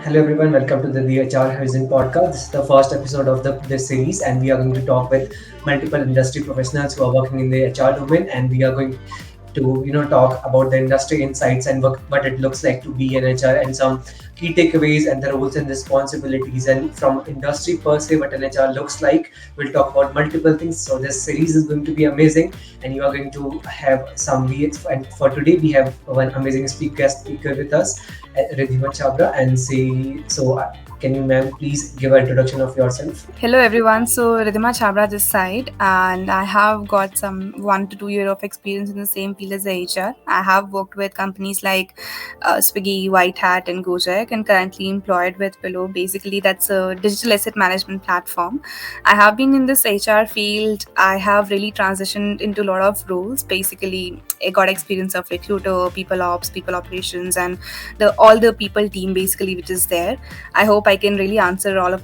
Hello everyone, welcome to the HR Horizon podcast. This is the first episode of this series, and we are going to talk with multiple industry professionals who are working in the HR domain, and we are going to talk about the industry insights and what it looks like to be an HR and some key takeaways and the roles and responsibilities and from industry per se what an HR looks like. We'll talk about multiple things. So this series is going to be amazing, and you are going to have some and for today we have one amazing guest speaker with us, Ridhima Chhabra, and say so. Can you, ma'am, please give an introduction of yourself? Hello everyone, so Ridhima Chhabra this side, and I have got some 1 to 2 year of experience in the same field as HR. I have worked with companies like Swiggy, White Hat, and Gojek, and currently employed with Pillow. Basically, that's a digital asset management platform. I have been in this HR field. I have really transitioned into a lot of roles. Basically, I got experience of recruiter, people ops, people operations, and the all the people team basically which is there. I hope I can really answer all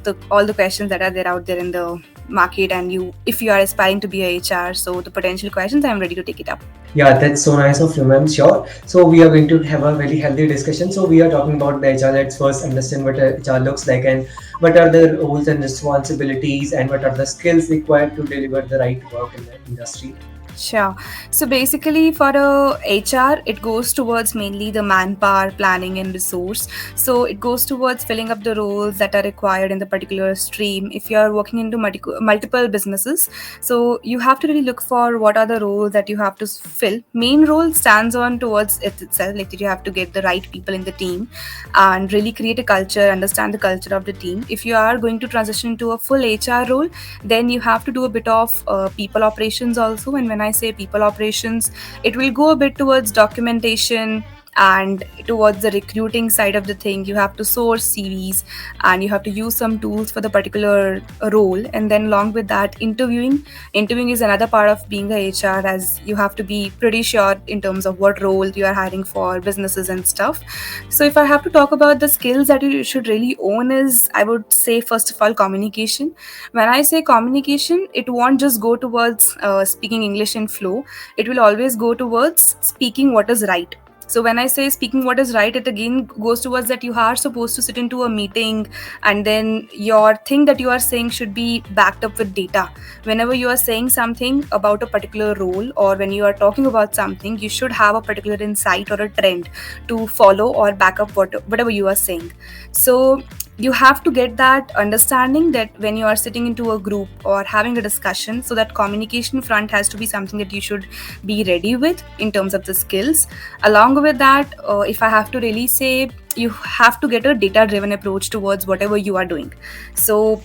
the questions that are there out there in the market, and you if you are aspiring to be a HR, so the potential questions I'm ready to take it up. Yeah, that's so nice of you, ma'am. Sure. So we are going to have a very healthy discussion. So we are talking about the HR. Let's first understand what HR looks like and what are the roles and responsibilities and what are the skills required to deliver the right work in the industry. Sure. So basically, for a HR, it goes towards mainly the manpower, planning, and resource. So it goes towards filling up the roles that are required in the particular stream. If you are working into multiple businesses, so you have to really look for what are the roles that you have to fill. Main role stands on towards it itself, like that you have to get the right people in the team and really create a culture, understand the culture of the team. If you are going to transition to a full HR role, then you have to do a bit of people operations also. And when I say people operations, it will go a bit towards documentation and towards the recruiting side of the thing. You have to source CVs and you have to use some tools for the particular role. And then along with that, interviewing is another part of being a HR, as you have to be pretty sure in terms of what role you are hiring for businesses and stuff. So if I have to talk about the skills that you should really own, is I would say first of all communication. When I say communication, it won't just go towards speaking English in flow. It will always go towards speaking what is right. So when I say speaking what is right, it again goes towards that you are supposed to sit into a meeting, and then your thing that you are saying should be backed up with data. Whenever you are saying something about a particular role, or when you are talking about something, you should have a particular insight or a trend to follow or back up whatever you are saying. So you have to get that understanding that when you are sitting into a group or having a discussion, so that communication front has to be something that you should be ready with in terms of the skills. Along with that, if I have to really say, you have to get a data driven approach towards whatever you are doing. So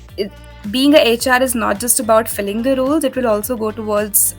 being a HR is not just about filling the roles. It will also go towards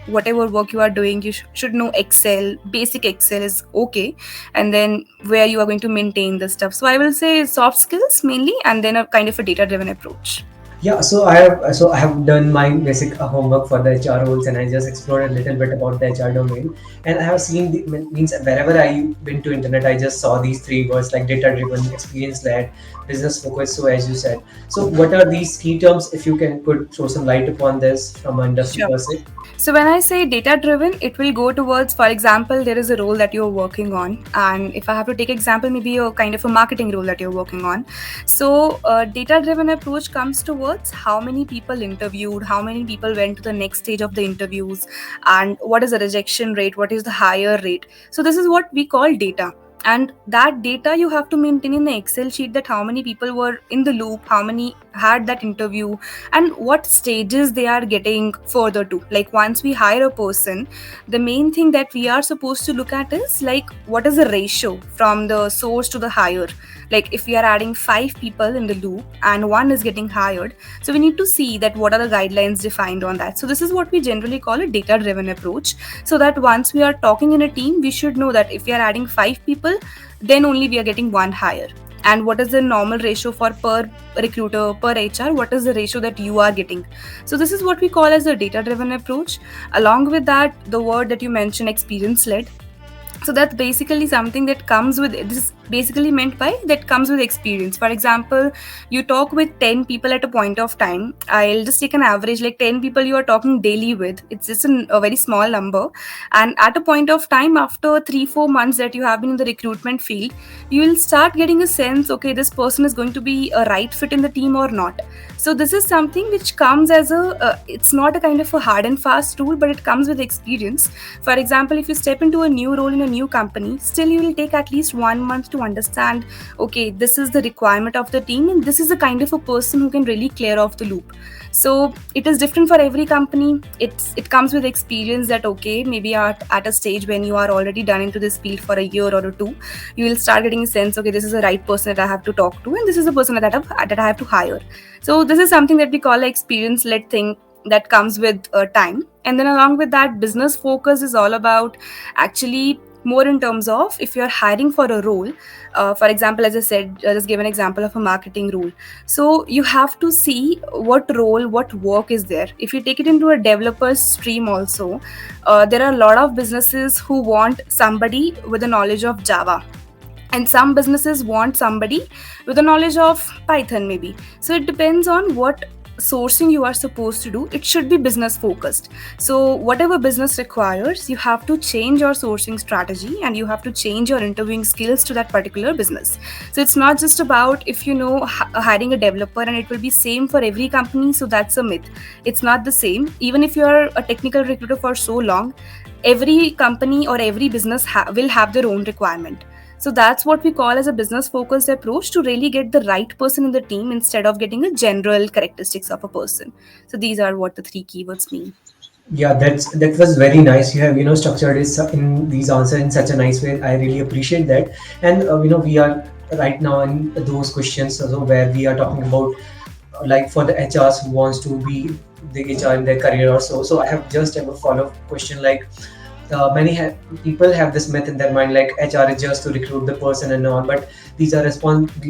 whatever work you are doing. You should know Excel. Basic Excel is okay, and then where you are going to maintain the stuff. So I will say soft skills mainly, and then a kind of a data driven approach. Yeah, so I have done my basic homework for the HR roles, and I just explored a little bit about the HR domain. And I have seen means wherever I went to internet, I just saw these three words like data driven, experience led, business focused. So as you said, so what are these key terms? If you can put throw some light upon this from an industry Sure. per se. So when I say data driven, it will go towards, for example, there is a role that you're working on, and if I have to take example, maybe a kind of a marketing role that you're working on. So data driven approach comes towards how many people interviewed, how many people went to the next stage of the interviews, and what is the rejection rate, what is the higher rate. So this is what we call data. And that data you have to maintain in the Excel sheet, that how many people were in the loop, how many had that interview, and what stages they are getting further to. Like once we hire a person, the main thing that we are supposed to look at is like what is the ratio from the source to the hire. Like if we are adding 5 people in the loop and one is getting hired, so we need to see that what are the guidelines defined on that. So this is what we generally call a data driven approach, so that once we are talking in a team, we should know that if we are adding 5 people, then only we are getting one hire. And what is the normal ratio for per recruiter, per HR, what is the ratio that you are getting. So this is what we call as a data driven approach. Along with that, the word that you mentioned, experience led, so that's basically something that comes with it. This basically meant by that comes with experience. For example, you talk with 10 people at a point of time. I'll just take an average, like 10 people you are talking daily with. It's just a very small number. And at a point of time, after 3-4 months that you have been in the recruitment field, you will start getting a sense, okay, this person is going to be a right fit in the team or not. So this is something which comes as a it's not a kind of a hard and fast rule, but it comes with experience. For example, if you step into a new role in a new company, still you will take at least 1 month to understand, okay, this is the requirement of the team and this is the kind of a person who can really clear off the loop. So it is different for every company. It comes with experience that, okay, maybe at a stage when you are already done into this field for a year or two, you will start getting a sense, okay, this is the right person that I have to talk to and this is the person that I have to hire. So this is something that we call experience led thing that comes with time. And then along with that, business focus is all about actually more in terms of if you're hiring for a role. For example, as I said, just give an example of a marketing role. So you have to see what role, what work is there. If you take it into a developer stream also, there are a lot of businesses who want somebody with a knowledge of Java, and some businesses want somebody with a knowledge of Python maybe. So it depends on what sourcing you are supposed to do. It should be business focused. So whatever business requires, you have to change your sourcing strategy and you have to change your interviewing skills to that particular business. So it's not just about, if you know, hiring a developer and it will be same for every company. So that's a myth. It's not the same. Even if you are a technical recruiter for so long, every company or every business will have their own requirement. So that's what we call as a business focused approach to really get the right person in the team instead of getting a general characteristics of a person. So these are what the three keywords mean. Yeah, that was very nice. You have structured it in these answers in such a nice way. I really appreciate that. And we are right now in those questions also where we are talking about like for the HRs who wants to be the HR in their career or so. So I have a follow up question like people have this myth in their mind like HR is just to recruit the person and all, but these are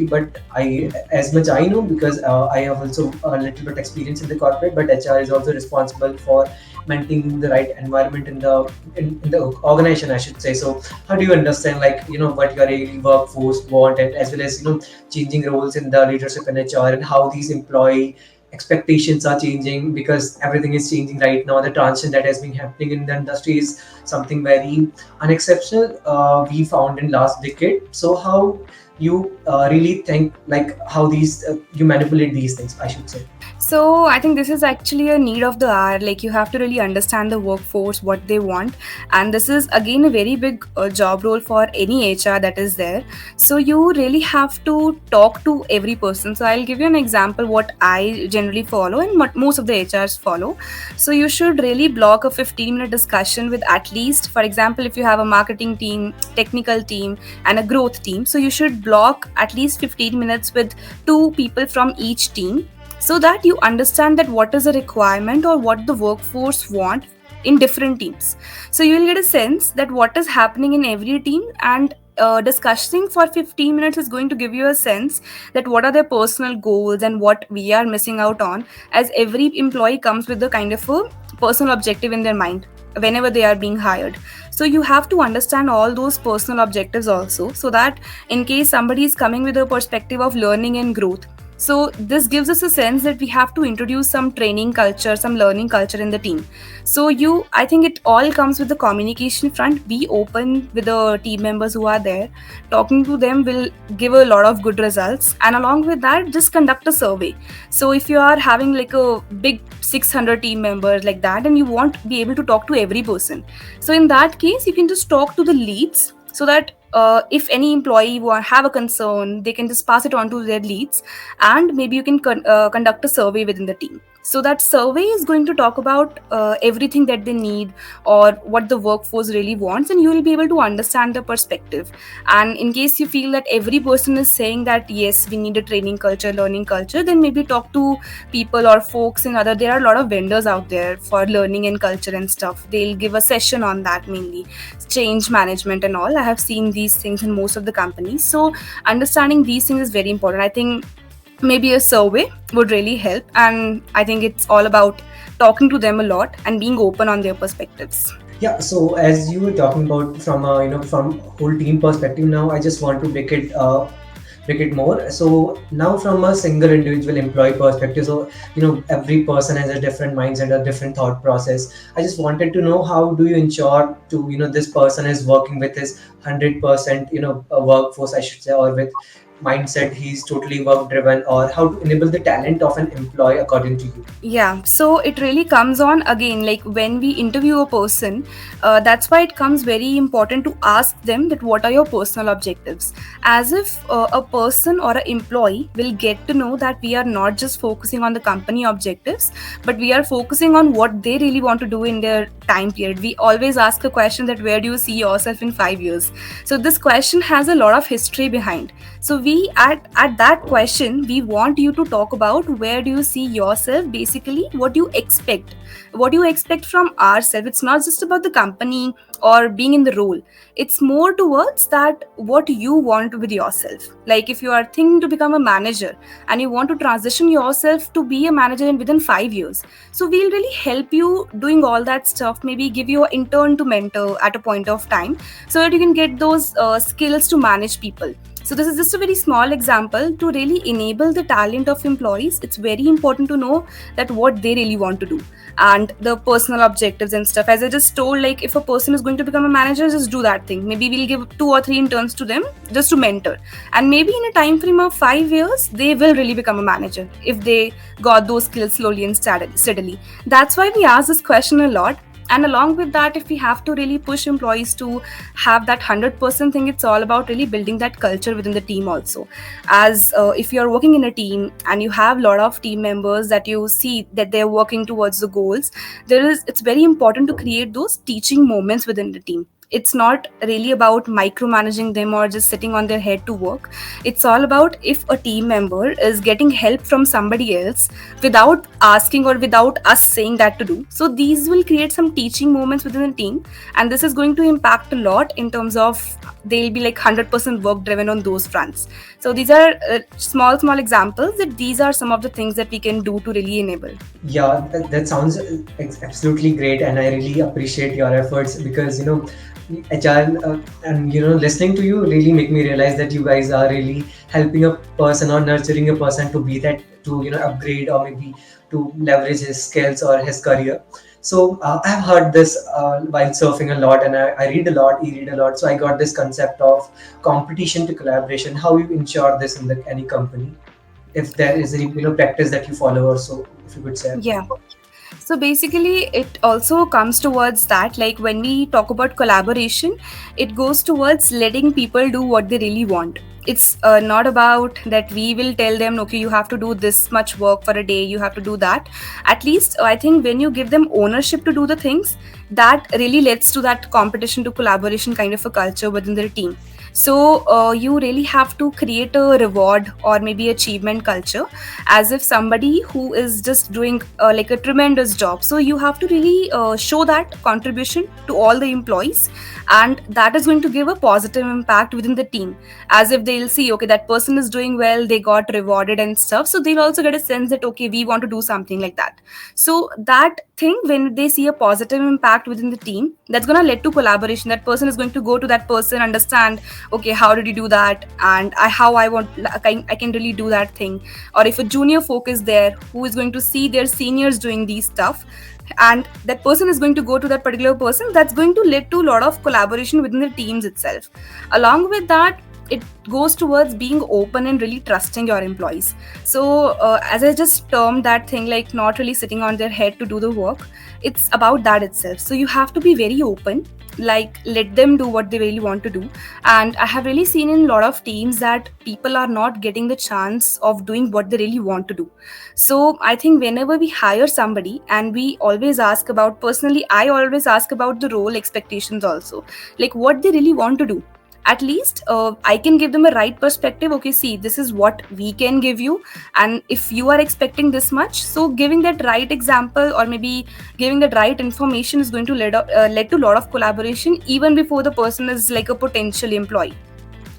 but I, as much I know, because I have also a little bit experience in the corporate, but HR is also responsible for maintaining the right environment in the organization, I should say. So how do you understand like what your workforce want, and as well as changing roles in the leadership in HR, and how these employee expectations are changing because everything is changing right now. The transition that has been happening in the industry is something very unexceptional, we found in last decade. So how you really think like how these you manipulate these things, I should say. So I think this is actually a need of the hour. Like you have to really understand the workforce, what they want, and this is again a very big job role for any HR that is there. So you really have to talk to every person. So I'll give you an example what I generally follow and what most of the HRs follow. So you should really block a 15-minute discussion with at least, for example, if you have a marketing team, technical team, and a growth team. So you should block at least 15 minutes with two people from each team, so that you understand that what is the requirement or what the workforce want in different teams. So you will get a sense that what is happening in every team, and discussing for 15 minutes is going to give you a sense that what are their personal goals and what we are missing out on, as every employee comes with a kind of a personal objective in their mind whenever they are being hired. So you have to understand all those personal objectives also, so that in case somebody is coming with a perspective of learning and growth, so this gives us a sense that we have to introduce some training culture, some learning culture in the team. So I think it all comes with the communication front. Be open with the team members who are there. Talking to them will give a lot of good results. And along with that, just conduct a survey. So if you are having like a big 600 team members like that, and you won't be able to talk to every person. So in that case, you can just talk to the leads, so that if any employee have a concern, they can just pass it on to their leads, and maybe you can conduct a survey within the team. So that survey is going to talk about everything that they need or what the workforce really wants, and you will be able to understand the perspective. And in case you feel that every person is saying that yes, we need a training culture, learning culture, then maybe talk to people or folks in other, there are a lot of vendors out there for learning and culture and stuff. They'll give a session on that, mainly change management and all. I have seen these things in most of the companies. So understanding these things is very important. I think maybe a survey would really help, and I think it's all about talking to them a lot and being open on their perspectives. Yeah, so as you were talking about from from whole team perspective, now I just want to break it more. So now from a single individual employee perspective, so every person has a different mindset, a different thought process. I just wanted to know, how do you ensure to this person is working with his 100% workforce, I should say, or with mindset he's totally work driven, or how to enable the talent of an employee according to you. Yeah, so it really comes on again, like when we interview a person, that's why it comes very important to ask them that what are your personal objectives. As if a person or an employee will get to know that we are not just focusing on the company objectives, but we are focusing on what they really want to do in their time period. We always ask a question that where do you see yourself in 5 years? So this question has a lot of history behind. So we at that question we want you to talk about where do you see yourself, basically what you expect from ourselves. It's not just about the company or being in the role, it's more towards that what you want with yourself. Like if you are thinking to become a manager and you want to transition yourself to be a manager in within 5 years, so we'll really help you doing all that stuff, maybe give you an intern to mentor at a point of time so that you can get those skills to manage people. So this is just a very small example to really enable the talent of employees. It's very important to know that what they really want to do and the personal objectives and stuff. As I just told, like if a person is going to become a manager, just do that thing. Maybe we'll give 2 or 3 interns to them just to mentor. And maybe in a time frame of 5 years, they will really become a manager if they got those skills slowly and steadily. That's why we ask this question a lot. And along with that, if we have to really push employees to have that 100% thing, it's all about really building that culture within the team also. As if you're working in a team and you have a lot of team members that you see that they're working towards the goals, it's very important to create those teaching moments within the team. It's not really about micromanaging them or just sitting on their head to work. It's all about if a team member is getting help from somebody else without asking or without us saying that to do. So these will create some teaching moments within the team, and this is going to impact a lot in terms of they'll be like 100% work driven on those fronts. So these are small examples that these are some of the things that we can do to really enable. Yeah, that sounds absolutely great, and I really appreciate your efforts because HR and listening to you really make me realize that you guys are really helping a person or nurturing a person to be that, to upgrade or maybe to leverage his skills or his career. So I've heard this while surfing a lot, and I read a lot, e-read a lot. So I got this concept of competition to collaboration. How you ensure this in any company? If there is any practice that you follow, or so, if you could say. Yeah. So basically, it also comes towards that, like when we talk about collaboration, it goes towards letting people do what they really want. It's not about that we will tell them, okay, you have to do this much work for a day, you have to do that. At least, I think when you give them ownership to do the things, that really leads to that competition to collaboration kind of a culture within their team. So you really have to create a reward or maybe achievement culture, as if somebody who is just doing like a tremendous job. So you have to really show that contribution to all the employees, and that is going to give a positive impact within the team. As if they'll see, okay, that person is doing well, they got rewarded and stuff. So they'll also get a sense that, okay, we want to do something like that. So that thing, when they see a positive impact within the team, that's going to lead to collaboration. That person is going to go to that person, understand, okay, how did you do that, and how I want, I can really do that thing. Or if a junior folk is there who is going to see their seniors doing these stuff, and that person is going to go to that particular person, that's going to lead to a lot of collaboration within the teams itself. Along with that, it goes towards being open and really trusting your employees. So as I just termed that thing, like not really sitting on their head to do the work, it's about that itself. So you have to be very open, like let them do what they really want to do. And I have really seen in a lot of teams that people are not getting the chance of doing what they really want to do. So I think whenever we hire somebody, and we always ask about, personally I always ask about the role expectations also, like what they really want to do. At least I can give them a right perspective. Okay, see, this is what we can give you, and if you are expecting this much, so giving that right example or maybe giving that right information is going to lead to a lot of collaboration even before the person is like a potential employee.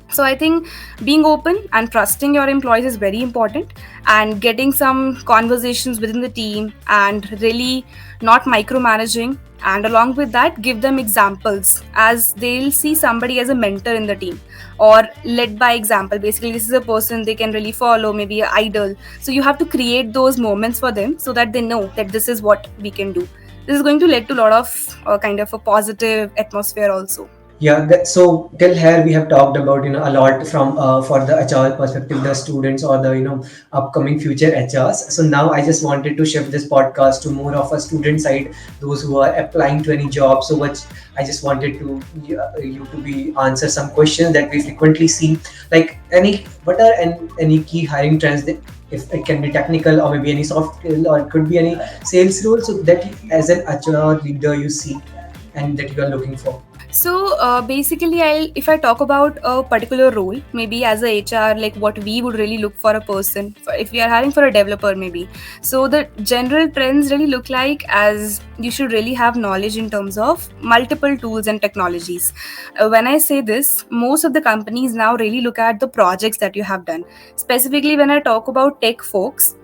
So I think being open and trusting your employees is very important, and getting some conversations within the team and really not micromanaging And along with that, give them examples, as they'll see somebody as a mentor in the team, or led by example. Basically, this is a person they can really follow, maybe an idol. So you have to create those moments for them so that they know that this is what we can do. This is going to lead to a lot of kind of a positive atmosphere also. Yeah, so till here we have talked about a lot from for the HR perspective, the students or the upcoming future HRs. So now I just wanted to shift this podcast to more of a student side, those who are applying to any job. So what I just wanted to you to be answer some questions that we frequently see, like what are any key hiring trends that, if it can be technical or maybe any soft skill or it could be any sales role, so that as an HR leader you see and that you are looking for. So basically, if I talk about a particular role, maybe as a HR, like what we would really look for a person, if we are hiring for a developer, maybe. So the general trends really look like, as you should really have knowledge in terms of multiple tools and technologies. When I say this, most of the companies now really look at the projects that you have done. Specifically, when I talk about tech folks,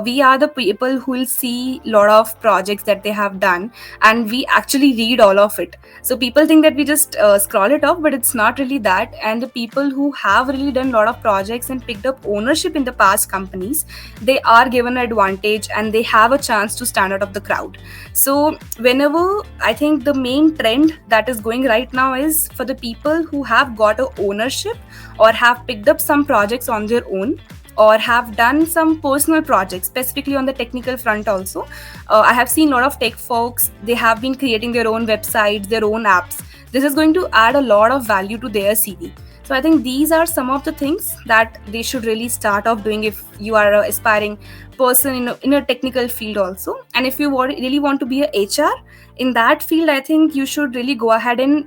we are the people who will see a lot of projects that they have done, and we actually read all of it. So people think that we just scroll it off, but it's not really that. And the people who have really done a lot of projects and picked up ownership in the past companies, they are given an advantage and they have a chance to stand out of the crowd. So whenever, I think the main trend that is going right now is for the people who have got a ownership or have picked up some projects on their own, or have done some personal projects specifically on the technical front also. I have seen a lot of tech folks, they have been creating their own websites, their own apps. This is going to add a lot of value to their CV. So I think these are some of the things that they should really start off doing if you are an aspiring person in a technical field also. And if you really want to be a HR in that field, I think you should really go ahead and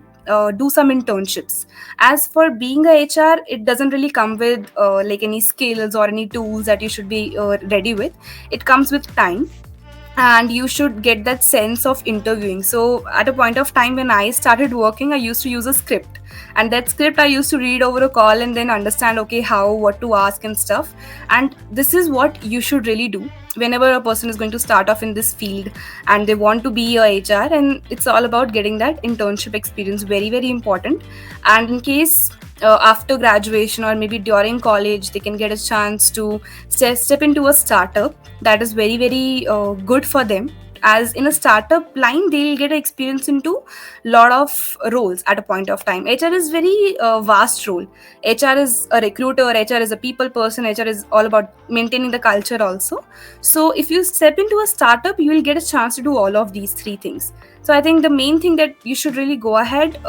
do some internships. As for being a HR, it doesn't really come with like any skills or any tools that you should be ready with. It comes with time, and you should get that sense of interviewing. So at a point of time when I started working, I used to use a script, and that script I used to read over a call and then understand, okay, how, what to ask and stuff. And this is what you should really do whenever a person is going to start off in this field and they want to be a HR. And it's all about getting that internship experience, very very important. And in case after graduation or maybe during college, they can get a chance to step into a startup. That is very very good for them, as in a startup line they'll get experience into lot of roles at a point of time. HR is very vast role. HR is a recruiter, HR is a people person, HR is all about maintaining the culture also. So if you step into a startup, you will get a chance to do all of these three things. So I think the main thing that you should really go ahead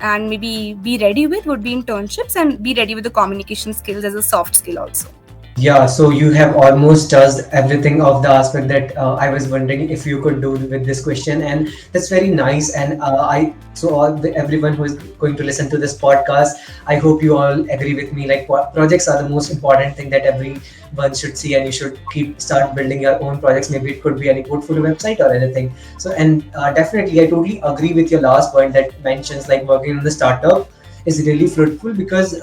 and maybe be ready with would be internships, and be ready with the communication skills as a soft skill also. Yeah, so you have almost touched everything of the aspect that I was wondering if you could do with this question, and that's very nice. And everyone who is going to listen to this podcast, I hope you all agree with me. Like, projects are the most important thing that everyone should see, and you should start building your own projects. Maybe it could be any portfolio website or anything. So, and definitely, I totally agree with your last point that mentions like working in the startup is really fruitful, because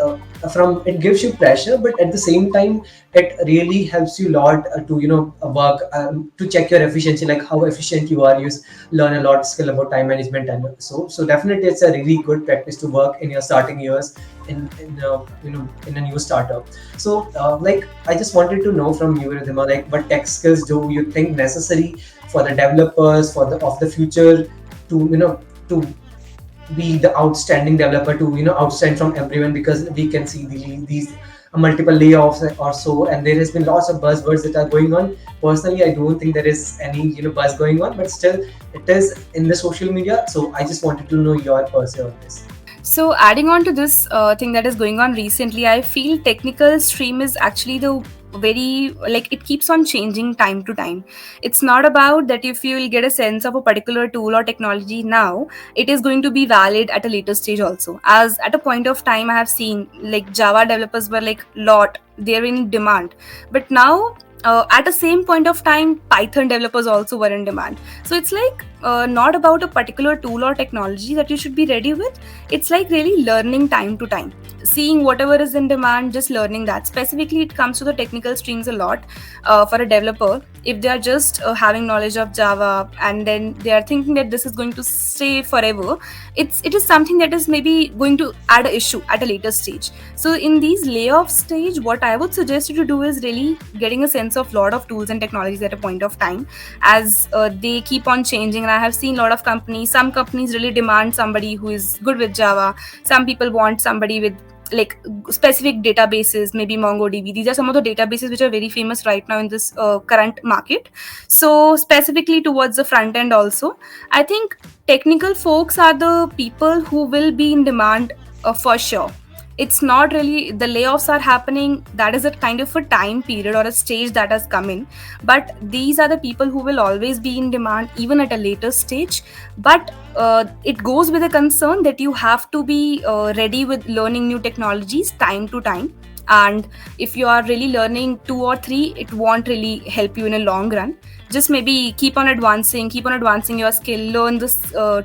from it gives you pressure, but at the same time it really helps you a lot to work to check your efficiency, like how efficient you are. Learn a lot of skill about time management, and so definitely it's a really good practice to work in your starting years in a new startup. So like I just wanted to know from you, Ridhima, like what tech skills do you think necessary for the developers for the of the future to to be the outstanding developer, to outstand from everyone, because we can see these multiple layoffs or so, and there has been lots of buzzwords that are going on. Personally, I don't think there is any buzz going on, but still it is in the social media. So I just wanted to know your perspective on this. So, adding on to this thing that is going on recently, I feel technical stream is actually the very, like, it keeps on changing time to time. It's not about that if you will get a sense of a particular tool or technology now, it is going to be valid at a later stage also. As at a point of time, I have seen like Java developers were like lot, they're in demand, but now at the same point of time, Python developers also were in demand. So it's like not about a particular tool or technology that you should be ready with. It's like really learning time to time, seeing whatever is in demand, just learning that. Specifically, it comes to the technical streams a lot. For a developer, if they are just having knowledge of Java and then they are thinking that this is going to stay forever, it is something that is maybe going to add a issue at a later stage. So in these layoff stage, what I would suggest you to do is really getting a sense of lot of tools and technologies at a point of time, as they keep on changing. And I have seen a lot of companies, some companies really demand somebody who is good with Java, some people want somebody with like specific databases, maybe MongoDB. These are some of the databases which are very famous right now in this current market. So specifically towards the front end also, I think technical folks are the people who will be in demand for sure. It's not really the layoffs are happening, that is a kind of a time period or a stage that has come in, but these are the people who will always be in demand even at a later stage. But it goes with a concern that you have to be ready with learning new technologies time to time. And if you are really learning two or three, it won't really help you in a long run. Just maybe keep on advancing your skill, learn this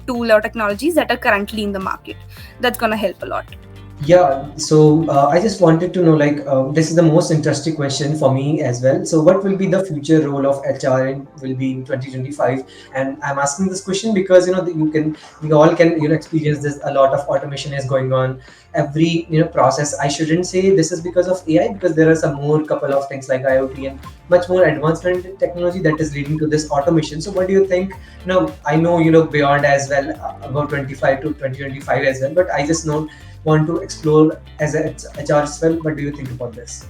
tool or technologies that are currently in the market. That's going to help a lot. Yeah, so I just wanted to know, like, this is the most interesting question for me as well. So, what will be the future role of HR will be in 2025? And I'm asking this question because we all can experience this. A lot of automation is going on. Every process. I shouldn't say this is because of AI, because there are some more couple of things like IoT and much more advancement in technology that is leading to this automation. So, what do you think? I know you look beyond as well, about 25 to 2025 as well, but I just know want to explore as a HR as well. What do you think about this?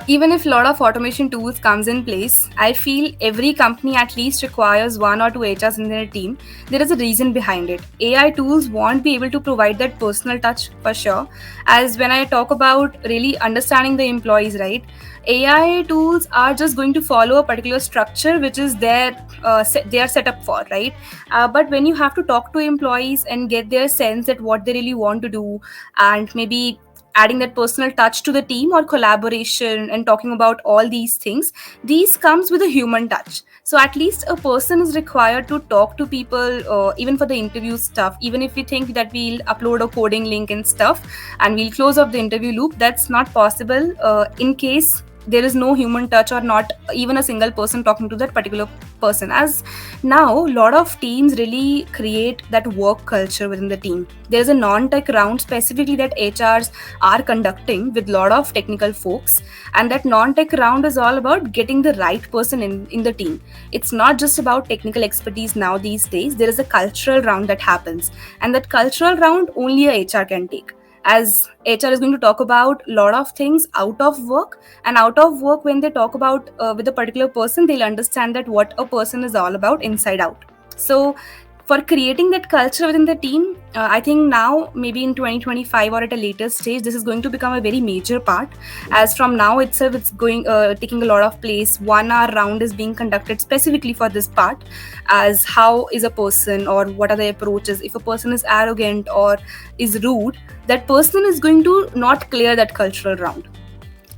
Even if a lot of automation tools comes in place, I feel every company at least requires one or two HRs in their team. There is a reason behind it. AI tools won't be able to provide that personal touch for sure. As when I talk about really understanding the employees, right? AI tools are just going to follow a particular structure which is they are set up for, right? But when you have to talk to employees and get their sense that what they really want to do, and maybe adding that personal touch to the team or collaboration and talking about all these things, these comes with a human touch. So at least a person is required to talk to people, even for the interview stuff. Even if we think that we'll upload a coding link and stuff and we'll close up the interview loop, that's not possible in case there is no human touch or not even a single person talking to that particular person. As now a lot of teams really create that work culture within the team. There's a non-tech round specifically that HRs are conducting with a lot of technical folks, and that non-tech round is all about getting the right person in the team. It's not just about technical expertise now these days. There is a cultural round that happens, and that cultural round only a HR can take, as HR is going to talk about a lot of things out of work. And out of work, when they talk about with a particular person, they'll understand that what a person is all about inside out. So for creating that culture within the team, I think now maybe in 2025 or at a later stage, this is going to become a very major part. As from now itself, it's going taking a lot of place. 1 hour round is being conducted specifically for this part, as how is a person or what are the approaches. If a person is arrogant or is rude, that person is going to not clear that cultural round.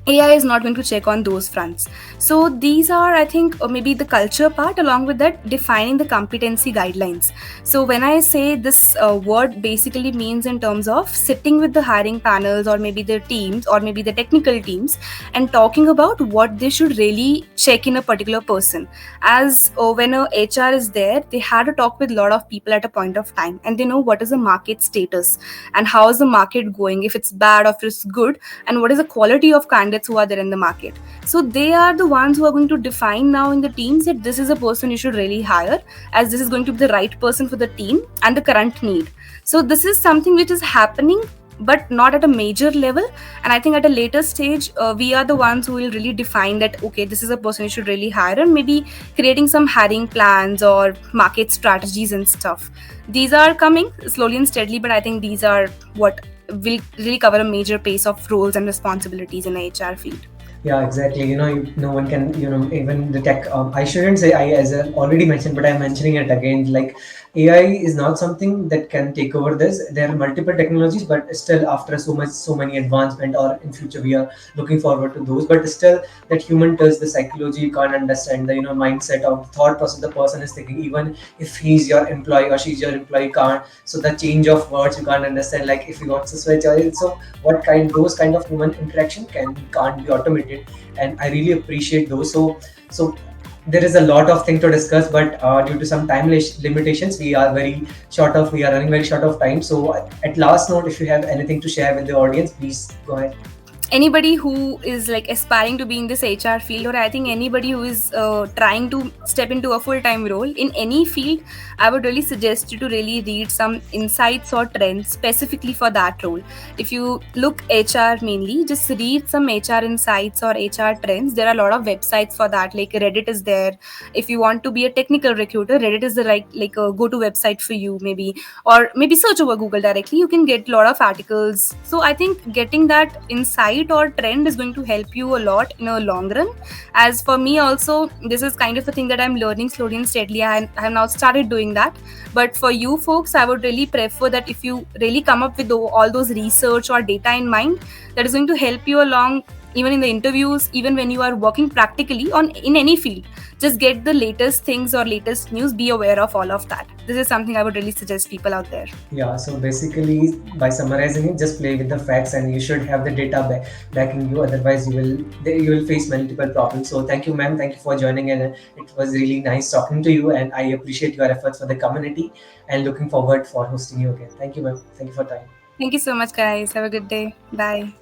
AI is not going to check on those fronts. So these are, I think, maybe the culture part, along with that, defining the competency guidelines. So when I say this word basically means in terms of sitting with the hiring panels or maybe the teams or maybe the technical teams and talking about what they should really check in a particular person. As when a HR is there, they had to talk with a lot of people at a point of time, and they know what is the market status and how is the market going, if it's bad or if it's good, and what is the quality of candidates who are there in the market. So they are the ones who are going to define now in the teams that this is a person you should really hire, as this is going to be the right person for the team and the current need. So this is something which is happening, but not at a major level. And I think at a later stage, we are the ones who will really define that, okay, this is a person you should really hire, and maybe creating some hiring plans or market strategies and stuff. These are coming slowly and steadily, but I think these are what will really cover a major pace of roles and responsibilities in the HR field. Yeah, exactly. No one can, even the tech. I shouldn't say I, as I already mentioned, but I'm mentioning it again. Like, AI is not something that can take over this. There are multiple technologies, but still, after so many advancement, or in future we are looking forward to those. But still, that human touch, the psychology, you can't understand the mindset of thought process the person is thinking. Even if he's your employee or she's your employee, can't. So the change of words you can't understand. Like if he wants to switch, or so what kind those kind of human interaction can't be automated, and I really appreciate those. So there is a lot of thing to discuss, but due to some time limitations, we are running very short of time. So at last note, if you have anything to share with the audience, please go ahead. Anybody who is like aspiring to be in this HR field, or I think anybody who is trying to step into a full time role in any field, I would really suggest you to really read some insights or trends specifically for that role. If you look HR mainly, just read some HR insights or HR trends. There are a lot of websites for that, like Reddit is there. If you want to be a technical recruiter, Reddit is the right like a go to website for you, maybe, or maybe search over Google directly. You can get a lot of articles. So I think getting that insight or trend is going to help you a lot in a long run. As for me also, this is kind of a thing that I'm learning slowly and steadily. I have now started doing that. But for you folks, I would really prefer that if you really come up with all those research or data in mind, that is going to help you along even in the interviews, even when you are working practically on in any field. Just get the latest things or latest news, be aware of all of that. This is something I would really suggest people out there. Yeah, so basically, by summarizing it, just play with the facts, and you should have the data backing you. Otherwise, you will face multiple problems. So, thank you, ma'am. Thank you for joining, and it was really nice talking to you. And I appreciate your efforts for the community, and looking forward for hosting you again. Thank you, ma'am. Thank you for time. Thank you so much, guys. Have a good day. Bye.